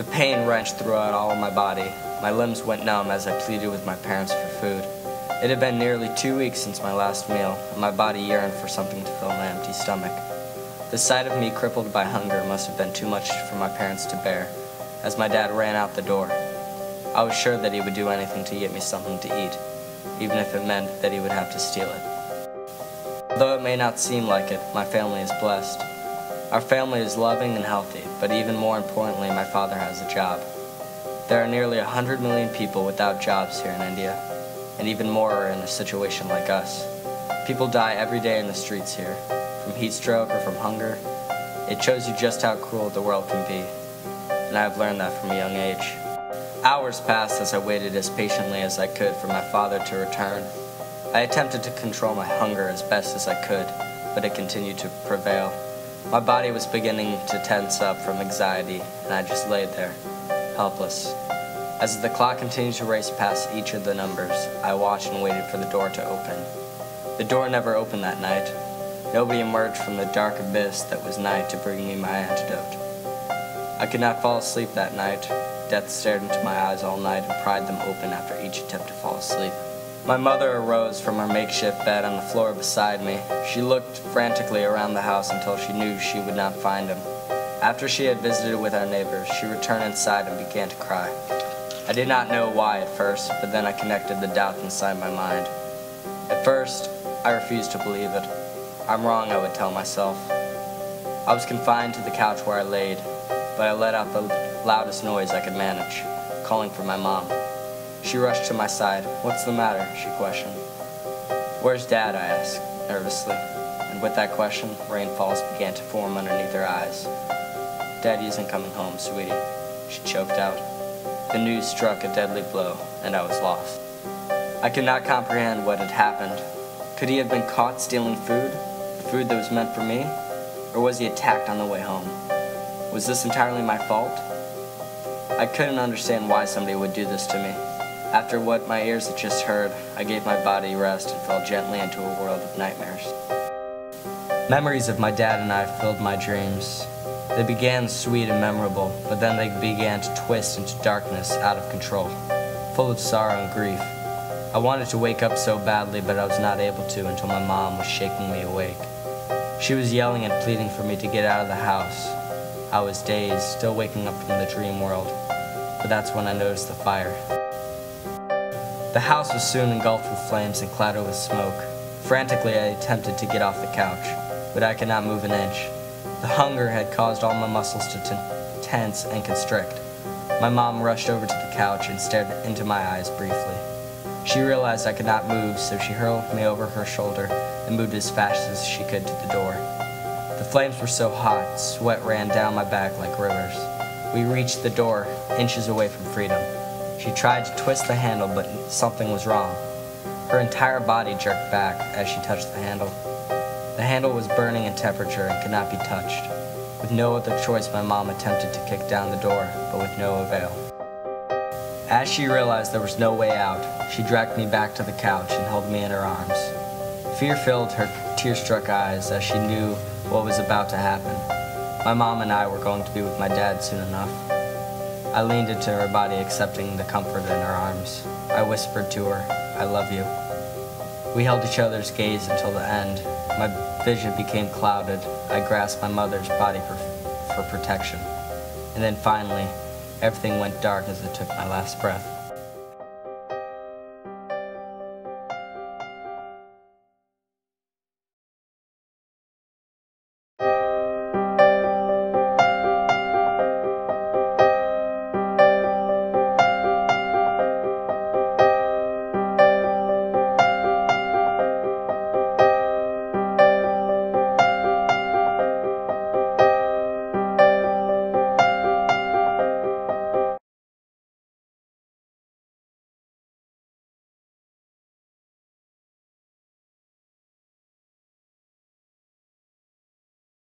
The pain wrenched throughout all of my body. My limbs went numb as I pleaded with my parents for food. It had been nearly 2 weeks since my last meal, and my body yearned for something to fill my empty stomach. The sight of me crippled by hunger must have been too much for my parents to bear, as my dad ran out the door. I was sure that he would do anything to get me something to eat, even if it meant that he would have to steal it. Though it may not seem like it, my family is blessed. Our family is loving and healthy, but even more importantly, my father has a job. There are nearly 100 million people without jobs here in India, and even more are in a situation like us. People die every day in the streets here, from heat stroke or from hunger. It shows you just how cruel the world can be, and I have learned that from a young age. Hours passed as I waited as patiently as I could for my father to return. I attempted to control my hunger as best as I could, but it continued to prevail. My body was beginning to tense up from anxiety, and I just laid there, helpless. As the clock continued to race past each of the numbers, I watched and waited for the door to open. The door never opened that night. Nobody emerged from the dark abyss that was night to bring me my antidote. I could not fall asleep that night. Death stared into my eyes all night and pried them open after each attempt to fall asleep. My mother arose from her makeshift bed on the floor beside me. She looked frantically around the house until she knew she would not find him. After she had visited with our neighbors, she returned inside and began to cry. I did not know why at first, but then I connected the dots inside my mind. At first, I refused to believe it. I'm wrong, I would tell myself. I was confined to the couch where I laid, but I let out the loudest noise I could manage, calling for my mom. She rushed to my side. "What's the matter?" she questioned. "Where's Dad?" I asked, nervously. And with that question, rainfalls began to form underneath her eyes. "Daddy isn't coming home, sweetie," she choked out. The news struck a deadly blow, and I was lost. I could not comprehend what had happened. Could he have been caught stealing food? The food that was meant for me? Or was he attacked on the way home? Was this entirely my fault? I couldn't understand why somebody would do this to me. After what my ears had just heard, I gave my body rest and fell gently into a world of nightmares. Memories of my dad and I filled my dreams. They began sweet and memorable, but then they began to twist into darkness out of control, full of sorrow and grief. I wanted to wake up so badly, but I was not able to until my mom was shaking me awake. She was yelling and pleading for me to get out of the house. I was dazed, still waking up from the dream world, but that's when I noticed the fire. The house was soon engulfed with flames and clouded with smoke. Frantically, I attempted to get off the couch, but I could not move an inch. The hunger had caused all my muscles to tense and constrict. My mom rushed over to the couch and stared into my eyes briefly. She realized I could not move, so she hurled me over her shoulder and moved as fast as she could to the door. The flames were so hot, sweat ran down my back like rivers. We reached the door, inches away from freedom. She tried to twist the handle, but something was wrong. Her entire body jerked back as she touched the handle. The handle was burning in temperature and could not be touched. With no other choice, my mom attempted to kick down the door, but with no avail. As she realized there was no way out, she dragged me back to the couch and held me in her arms. Fear filled her tear-struck eyes as she knew what was about to happen. My mom and I were going to be with my dad soon enough. I leaned into her body, accepting the comfort in her arms. I whispered to her, "I love you." We held each other's gaze until the end. My vision became clouded. I grasped my mother's body for protection. And then finally, everything went dark as I took my last breath.